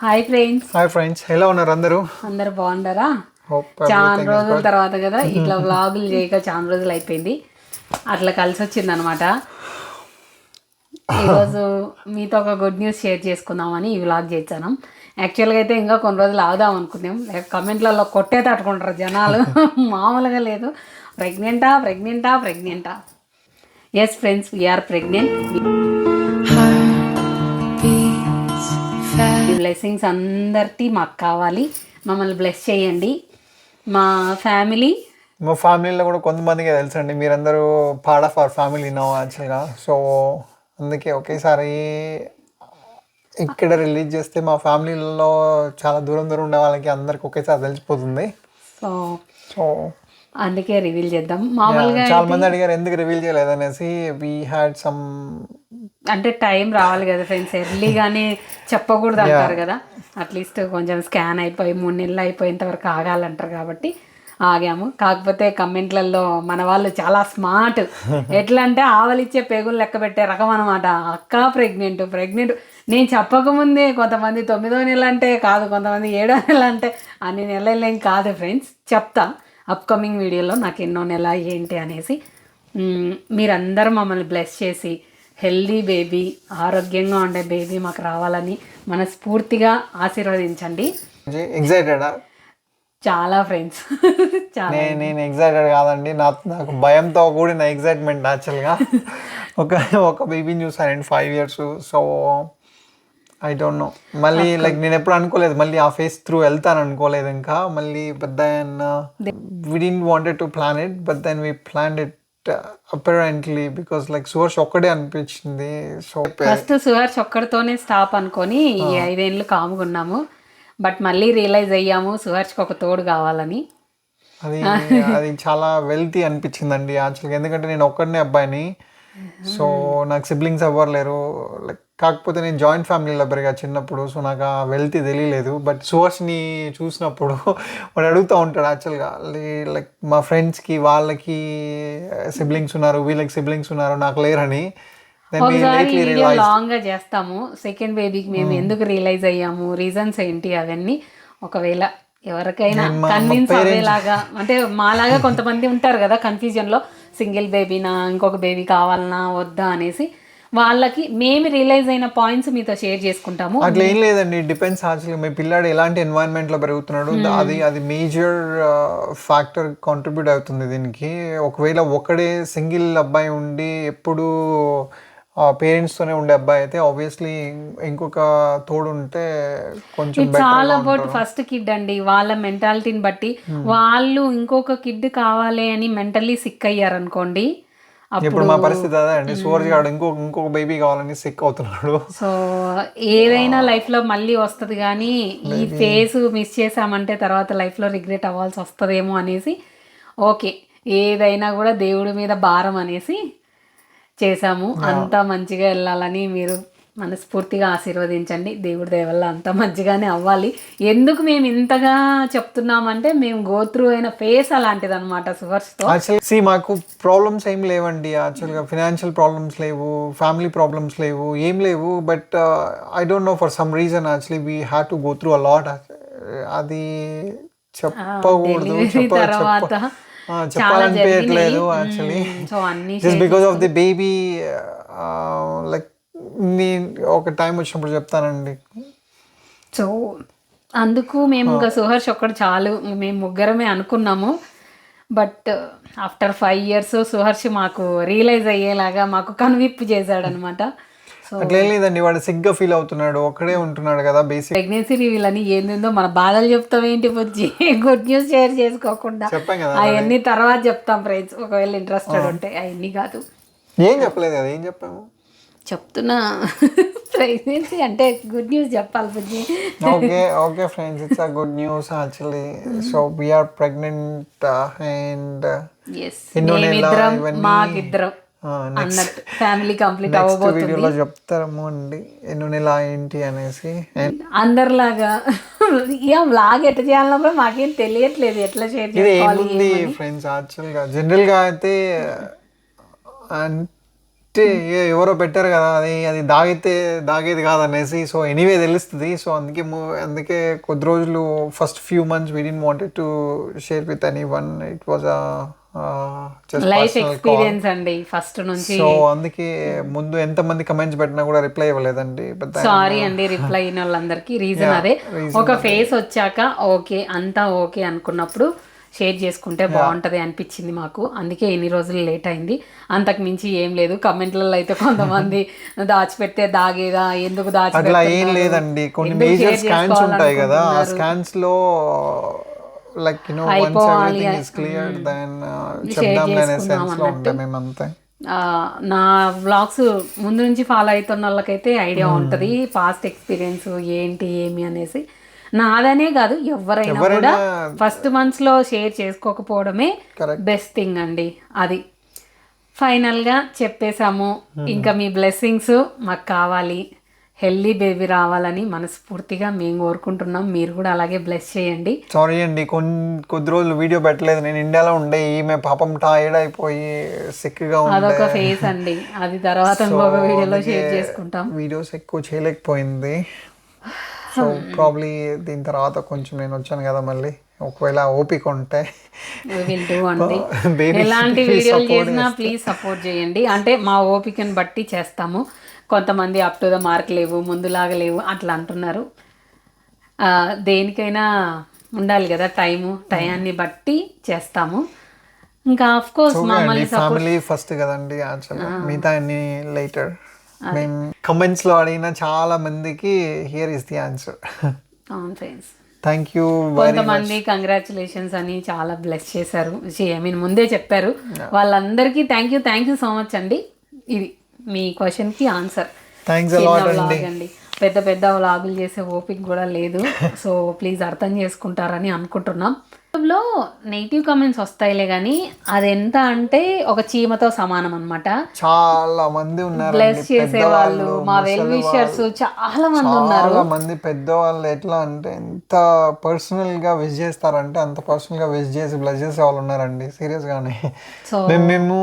Hi friends, ఎలా ఉన్నారు అందరూ బాగున్నారా? హోప్ చాలా రోజుల తర్వాత కదా ఇట్లా వ్లాగులు చేయక చాలా రోజులు అయిపోయింది. అట్లా కలిసి వచ్చింది అనమాట. ఈరోజు మీతో ఒక గుడ్ న్యూస్ షేర్ చేసుకుందామని ఈ వ్లాగ్ చేశాను. యాక్చువల్గా అయితే ఇంకా కొన్ని రోజులు ఆగుదాం అనుకున్నాం. కమెంట్లలో కొట్టే తట్టుకుంటారు జనాలు. మామూలుగా లేదు. ప్రెగ్నెంటా. Yes friends, we are pregnant. ఈ బ్లెస్సింగ్స్ అందరికీ మాకు కావాలి. మమ్మల్ని బ్లెస్ చేయండి. మా ఫ్యామిలీలో కూడా కొంతమందికి తెలుసండి, మీరందరూ పార్ట్ ఆఫ్ అవర్ ఫ్యామిలీ నో యాక్చువల్గా. సో అందుకే ఒకేసారి ఇక్కడ రిలీజ్ చేస్తే మా ఫ్యామిలీలో చాలా దూరం ఉండే వాళ్ళకి అందరికి ఒకేసారి తెలిసిపోతుంది. సో అందుకే రివీల్ చేద్దాం. మామూలుగా చాలా మంది అడిగారు ఎందుకు రివీల్ చేయలేదు అనేసి. వీ హ్యాడ్ సమ్ అంటే టైం రావాలి కదా ఫ్రెండ్స్, ఎర్లీగానే చెప్పకూడదు అంటారు కదా. అట్లీస్ట్ కొంచెం స్కాన్ అయిపోయి 3 నెలలు అయిపోయేంత వరకు ఆగాలంటారు కాబట్టి ఆగాము. కాకపోతే కమెంట్లలో మన వాళ్ళు చాలా స్మార్ట్. ఎట్లా అంటే ఆవలిచ్చే పేగులు లెక్క పెట్టే రకం అనమాట. అక్క ప్రెగ్నెంట్. నేను చెప్పకముందే కొంతమంది 9వ నెల అంటే కాదు, కొంతమంది 7వ నెల అంటే అన్ని నెలలేం కాదు ఫ్రెండ్స్. చెప్తా అప్కమింగ్ వీడియోలో నాకు ఎన్నో నెల ఏంటి అనేసి. మీరందరూ మమ్మల్ని బ్లెస్ చేసి హెల్దీ బేబీ, ఆరోగ్యంగా ఉండే బేబీ మాకు రావాలని మనస్ఫూర్తిగా ఆశీర్వదించండి. ఎగ్జైటెడా? చాలా ఫ్రెండ్స్. నేను ఎగ్జైటెడ్ కాదండి, నాకు భయంతో కూడిన ఎగ్జైట్మెంట్ యాక్చువల్గా. ఒక బేబీని చూసానండి 5 years. So I don't no, మళ్ళీ లైక్ నేను ఎప్పుడు అనుకోలేదు మళ్ళీ ఆ ఫేస్ త్రూ వెళ్తాను అనుకోలేదు. ఇంకా మళ్ళీ but then we didn't wanted to plan it, but then we planned it apparently because like Suharsh ఒక్కడే అనిపించింది. సో ఫస్ట్ సుహర్ష్ ఒక్కడితోనే స్టాప్ అనుకొని ఈ 5 ఏళ్ళు కాముకున్నాము. బట్ మళ్ళీ రియలైజ్ అయ్యాము సుహర్ష్కి ఒక తోడు కావాలని. అది చాలా వెల్తీ అనిపించిందండి యాక్చువల్గా. ఎందుకంటే నేను ఒక్కడనే అబ్బాయిని, సో నాకు సిబ్లింగ్స్ ఎవ్వరు లేరు. లైక్ కాకపోతే నేను జాయింట్ ఫ్యామిలీలో పెరిగా చిన్నప్పుడు, సో నాకు ఆ వెల్తీ తెలియలేదు. బట్ సుహర్ష్ని చూసినప్పుడు వాడు అడుగుతూ ఉంటాడు యాక్చువల్గా, లైక్ మా ఫ్రెండ్స్కి వాళ్ళకి సిబ్లింగ్స్ ఉన్నారు, వీళ్ళకి సిబ్లింగ్స్ ఉన్నారు, నాకు లేరని. లాంగ్ గా చేస్తాము సెకండ్ బేబీకి మేము ఎందుకు రియలైజ్ అయ్యాము, రీజన్స్ ఏంటి అవన్నీ. ఒకవేళ ఎవరికైనా కన్విన్స్ అయ్యేలాగా, అంటే మాలాగా కొంతమంది ఉంటారు కదా కన్ఫ్యూజన్లో, సింగిల్ బేబీనా ఇంకొక బేబీ కావాలన్నా వద్దా అనేసి, వాళ్ళకి మేము రియలైజ్ అయిన పాయింట్స్ మీతో షేర్ చేసుకుంటాము. అట్లా ఏం లేదండి, డిపెండ్స్ యాక్చువల్గా మీ పిల్లాడు ఎలాంటి ఎన్వైరన్మెంట్లో పెరుగుతున్నాడు, అది మేజర్ ఫ్యాక్టర్ కాంట్రిబ్యూట్ అవుతుంది దీనికి. ఒకవేళ ఒకడే సింగిల్ అబ్బాయి ఉండి ఎప్పుడు పేరెంట్స్తోనే ఉండే అబ్బాయి అయితే ఆబ్వియస్లీ ఇంకొక తోడు ఉంటే కొంచెం చాలా అబౌట్ ఫస్ట్ కిడ్ అండి. వాళ్ళ మెంటాలిటీని బట్టి వాళ్ళు ఇంకొక కిడ్ కావాలి అని మెంటల్లీ సిక్ అయ్యారు అనుకోండి. ఇప్పుడు మా పరిస్థితి అదే అండి. సూరజ్ గారు ఇంకొక బేబీ కావాలని సిక్ అవుతున్నాడు. సో ఏదైనా లైఫ్లో మళ్ళీ వస్తుంది, కానీ ఈ ఫేస్ మిస్ చేసామంటే తర్వాత లైఫ్లో రిగ్రెట్ అవ్వాల్సి వస్తుందేమో అనేసి ఓకే ఏదైనా కూడా దేవుడి మీద భారం అనేసి చేసాము. అంతా మంచిగా వెళ్ళాలని మీరు మనస్ఫూర్తిగా ఆశీర్వదించండి. దేవుడి దయ వల్ల అంతా మంచిగానే అవ్వాలి. ఎందుకు మేము ఇంతగా చెప్తున్నామంటే మేము గోత్రూ అయిన ఫేస్ అలాంటిది అనమాట సుహర్ష్తో. మాకు ప్రాబ్లమ్స్ ఏం లేవండి యాక్చువల్గా. ఫినాన్షియల్ ప్రాబ్లమ్స్ లేవు, ఫ్యామిలీ ప్రాబ్లమ్స్ లేవు, ఏం లేవు. But I don't know for some reason actually we had to go through a lot. అది చెప్పకూడదు, చెప్పాలనిపించట్లేదు actually. Just because of the baby. Like నేను ఒక టైం వచ్చినప్పుడు చెప్తానండి. సో అందుకు మేము ఇంకా సుహర్ష్ ఒక్కడు చాలు, మేము ముగ్గురమే అనుకున్నాము. బట్ ఆఫ్టర్ 5 years సుహర్ష్ మాకు రియలైజ్ అయ్యేలాగా మాకు కనువిప్పు చేశాడనమాట. అట్లేం లేదండి, వాడు సిగ్గా ఫీల్ అవుతున్నాడు, ఒక్కడే ఉంటున్నాడు కదా. బేసిక్ ప్రెగ్నెన్సీ రివీల్ అని ఏందో మన బాధలు చెప్తాం ఏంటి వచ్చి గుడ్ న్యూస్ షేర్ చేసుకోకుండా అవన్నీ తర్వాత చెప్తాం ఫ్రెండ్స్, ఒకవేళ ఇంట్రెస్టెడ్ ఉంటే. అవన్నీ కాదు, ఏం చెప్పలేదు కదా. ఏం చెప్పాము చెప్తున్నా. ప్రెగ్నెన్సీ అంటే గుడ్ న్యూస్ చెప్పాలి బుజ్జి. Okay friends, it's a good news actually. So we are pregnant and మాకిద్దరం ఫ్యామిలీ కంప్లీట్ అవ్వబోతుంది. వీడియోలో చెప్తాము అండి ఎన్నో నెల ఏంటి అనేసి. అందరిలాగా వ్లాగ్ ఎట్లా చేయాలన్నా కూడా మాకేం తెలియట్లేదు, ఎట్లా షేర్ చేసుకోవాలి ఫ్రెండ్స్. యాక్చువల్గా జనరల్గా అయితే ఎవరో పెట్టారు కదా అది దాగేది కాదనేసి. సో ఎనీవే తెలుస్తుంది. సో అందుకే కొద్ది రోజులు first few months we didn't wanted to share with anyone. It was life experience అండి ఫస్ట్ నుంచి. సో అందుకే ముందు ఎంతమంది కమెంట్స్ పెట్టినా కూడా రిప్లై ఇవ్వలేదండి. సారీ అండి రిప్లై అయిన వాళ్ళందరికీ. రీజన్ అదే, ఒక ఫేస్ వచ్చాక ఓకే అంతా ఓకే అనుకున్నప్పుడు షేర్ చేసుకుంటే బాగుంటది అనిపించింది మాకు. అందుకే ఎన్ని రోజులు లేట్ అయింది, అంతకు మించి ఏం లేదు. కమెంట్లలో అయితే కొంతమంది దాచిపెడితే దాగేదా, ఎందుకు అట్లా ఏం లేదండి. కొన్ని మేజర్ స్కాన్స్ ఉంటాయి కదా, ఆ స్కాన్స్ లో like you know once everything is clear then చెప్దాంలనే సెన్స్ లో ఉంటాం మేమంతా. నా వ్లాగ్స్ ముందు నుంచి ఫాలో అవుతున్న వాళ్ళకైతే ఐడియా ఉంటుంది పాస్ట్ ఎక్స్పీరియన్స్ ఏంటి ఏమి అనేసి. నాదనే కాదు ఎవరైనా కూడా ఫస్ట్ మంత్స్ లో షేర్ చేసుకోకపోవడమే బెస్ట్ థింగ్ అండి. అది ఫైనల్గా చెప్పేశాము. ఇంకా మీ బ్లెస్సింగ్స్ మాకు కావాలి, హెల్దీ బేబీ రావాలని మనస్ఫూర్తిగా మేము కోరుకుంటున్నాం. మీరు కూడా అలాగే బ్లెస్ చేయండి. సారీ అండి కొద్ది రోజులు వీడియో పెట్టలేదు, నేను ఇండియాలో ఉండే. ఈమె పాపం టైర్డ్ అయిపోయి సిక్గా ఉంది. అదొక ఫేస్ అండి, అది తర్వాత ఇంకొక వీడియోలో షేర్ చేసుకుంటాం. వీడియోస్ ఎక్కువ చేయలేకపోయింది. సో ప్రాబ్లీ దీని తర్వాత కొంచెం నేను వచ్చాను కదా మళ్ళీ, ఒకవేళ ఓపిక ఉంటే ఎలాంటి వీడియోలు చేసినా ప్లీజ్ సపోర్ట్ చేయండి. అంటే మా ఓపికని బట్టి చేస్తాము. కొంతమంది అప్ టు ద మార్క్ లేవు, ముందులాగా లేవు అట్లా అంటున్నారు. దేనికైనా ఉండాలి కదా టయాన్ని బట్టి చేస్తాము. ఇంకా ఆఫ్ కోర్స్ మమ్మల్ని ఫ్యామిలీ ఫస్ట్ కదండి, మిగతా అన్ని లేటర్. మేము కమెంట్స్ లో అడిగిన చాలా మందికి హియర్ ఇస్ ది ఆన్సర్. అవును ఫ్రెండ్స్, థ్యాంక్ యూ. కొంతమంది కంగ్రాచులేషన్స్ అని చాలా బ్లెస్ చేశారు, ఐ మీన్ ముందే చెప్పారు. వాళ్ళందరికీ థ్యాంక్ యూ సో మచ్ అండి. ఇది మీ క్వశ్చన్ కి ఆన్సర్. అండి పెద్ద పెద్ద వ్లాగులు చేసే ఓపిక కూడా లేదు. సో ప్లీజ్ అర్థం చేసుకుంటారని అనుకుంటున్నాం. యూట్యూబ్లో నెగిటివ్ కామెంట్స్ వస్తాయిలే కానీ అది ఎంత అంటే ఒక చీమతో సమానం అన్నమాట. చాలా మంది ఉన్నారు బ్లెస్ చేసేవాళ్ళు, మా వెల్ విషర్స్ చాలా మంది ఉన్నారు. చాలా మంది పెద్దవాళ్ళు ఎట్లా అంటే ఎంత పర్సనల్ గా విష్ చేస్తారంటే అంత పర్సనల్ గా విష్ చేసి బ్లెస్ చేసే వాళ్ళు ఉన్నారండి. సీరియస్ గానే మేము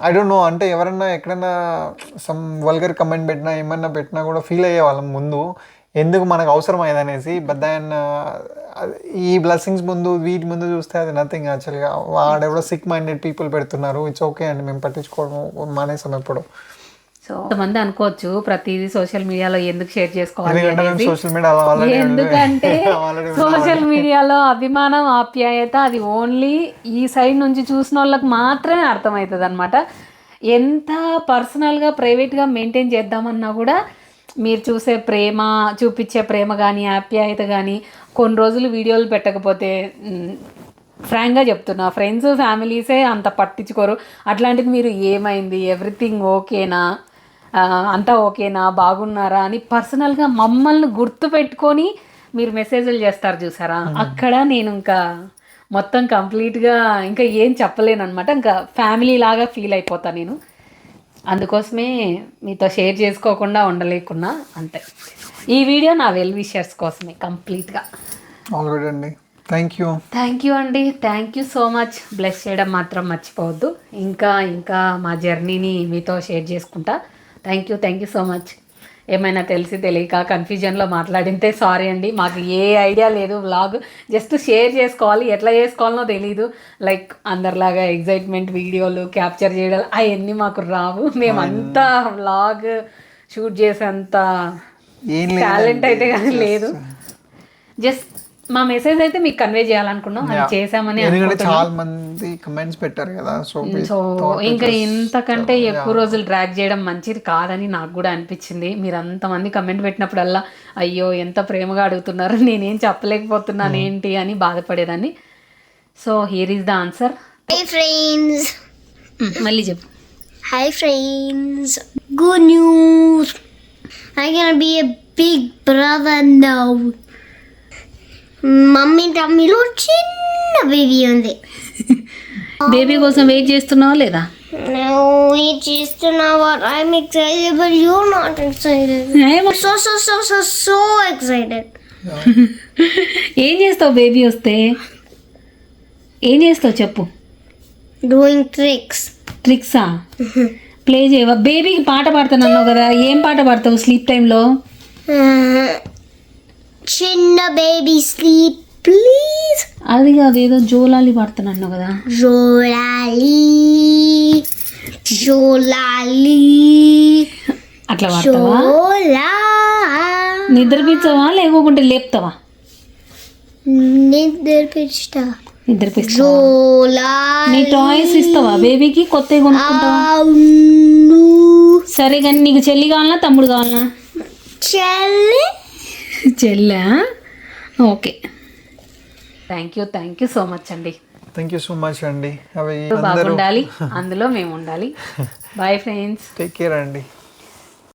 ఐ డోంట్ నో, అంటే ఎవరన్నా ఎక్కడైనా సమ్ వల్గర్ కమెంట్ పెట్టినా ఏమన్నా పెట్టినా కూడా ఫీల్ అయ్యే వాళ్ళం ముందు, ఎందుకు మనకు అవసరం అయ్యేదనేసి. బట్ దెన్ ఈ బ్లెస్సింగ్స్ ముందు వీటి ముందు చూస్తే అది నథింగ్. యాక్చువల్గా వాడెవడో సిక్ మైండెడ్ పీపుల్ పెడుతున్నారు, ఇట్స్ ఓకే అండి, మేము పట్టించుకోవడం మానేసాం ఎప్పుడు. సో కొంతమంది అనుకోవచ్చు ప్రతిదీ సోషల్ మీడియాలో ఎందుకు షేర్ చేసుకోవాలి, ఎందుకంటే సోషల్ మీడియాలో అభిమానం ఆప్యాయత అది ఓన్లీ ఈ సైడ్ నుంచి చూసిన వాళ్ళకి మాత్రమే అర్థమవుతుంది అనమాట. ఎంత పర్సనల్గా ప్రైవేట్గా మెయింటైన్ చేద్దామన్నా కూడా మీరు చూపించే ప్రేమ కానీ ఆప్యాయత కానీ కొన్ని రోజులు వీడియోలు పెట్టకపోతే ఫ్రాంక్గా చెప్తున్నా ఫ్రెండ్స్ ఫ్యామిలీసే అంత పట్టించుకోరు. అట్లాంటిది మీరు ఏమైంది, ఎవ్రీథింగ్ ఓకేనా, అంతా ఓకేనా, బాగున్నారా అని పర్సనల్గా మమ్మల్ని గుర్తు పెట్టుకొని మీరు మెసేజ్లు చేస్తారు చూసారా, అక్కడ నేను ఇంకా మొత్తం కంప్లీట్గా ఇంకా ఏం చెప్పలేను అనమాట. ఇంకా ఫ్యామిలీ లాగా ఫీల్ అయిపోతాను నేను. అందుకోసమే మీతో షేర్ చేసుకోకుండా ఉండలేకున్నా అంతే. ఈ వీడియో నా వెల్ విషర్స్ కోసమే కంప్లీట్గా. అండి థ్యాంక్ యూ అండి, thank you so much. Bless చేయడం మాత్రం మర్చిపోవద్దు. ఇంకా మా జర్నీని మీతో షేర్ చేసుకుంటా. Thank you so much. ఏమైనా తెలిసి తెలియక కన్ఫ్యూజన్లో మాట్లాడింటే సారీ అండి. మాకు ఏ ఐడియా లేదు, వ్లాగ్ జస్ట్ షేర్ చేసుకోవాలి, ఎట్లా చేసుకోవాలనో తెలీదు. లైక్ అందరిలాగా ఎగ్జైట్మెంట్ వీడియోలు క్యాప్చర్ చేయడం అవన్నీ మాకు రావు. మేమంతా వ్లాగ్ షూట్ చేసేంత టాలెంట్ అయితే కానీ లేదు. జస్ట్ మా మెసేజ్ అయితే మీకు కన్వే చేయాలనుకున్నాం, అది చేసామని. చాలా మంది కమెంట్స్ పెట్టారు కదా, సో ఇంకా ఇంతకంటే ఎక్కువ రోజులు డ్రాగ్ చేయడం మంచిది కాదని నాకు కూడా అనిపించింది. మీరు అంతమంది కమెంట్ పెట్టినప్పుడల్లా అయ్యో ఎంత ప్రేమగా అడుగుతున్నారు, నేనేం చెప్పలేకపోతున్నాను ఏంటి అని బాధపడేదాన్ని. So here is the answer. Hey friends. మళ్ళీ చెప్పు. Hi friends. Good news. I'm gonna be a big brother now. Mummy టమ్మీలో చిన్న బేబీ ఉంది. బేబీ కోసం వెయిట్ చేస్తున్నావా లేదా? వెయిట్ చేస్తున్నావా? I'm excited but you're not excited. So excited. ఏం చేస్తావు బేబీ వస్తే? ఏం చేస్తావు చెప్పు. Doing tricks. ట్రిక్సా? ప్లే చేయవా? బేబీకి పాట పాడుతాను అన్నావు కదా, ఏం పాట పాడతావు స్లీప్ టైంలో? చిన్న బేబీ స్లీప్ ప్లీజ్. అది కాదు, ఏదో జోలాలి పాడుతాను అన్నావు కదా. జోలాలి జోలాలి అట్లా పాడతావా? జోలా నిద్రపించవా లేకపోతే లేపుతావా? నిద్రపిస్తా. నిద్రపిస్తావా? జోలా నీ టాయ్స్ ఇస్తావా బేబీకి? కొత్తవి కొనుక్కుంటావా? అవును. సరే కానీ నీకు చెల్లి కావాలనా తమ్ముడు కావాలనా? చెల్లి. చెల్లా? Okay, thank you so much అండి. థ్యాంక్ యూ సో మచ్ అండి. అవి బాగుండాలి, అందులో మేము ఉండాలి. Bye friends. టేక్ కేర్ అండి.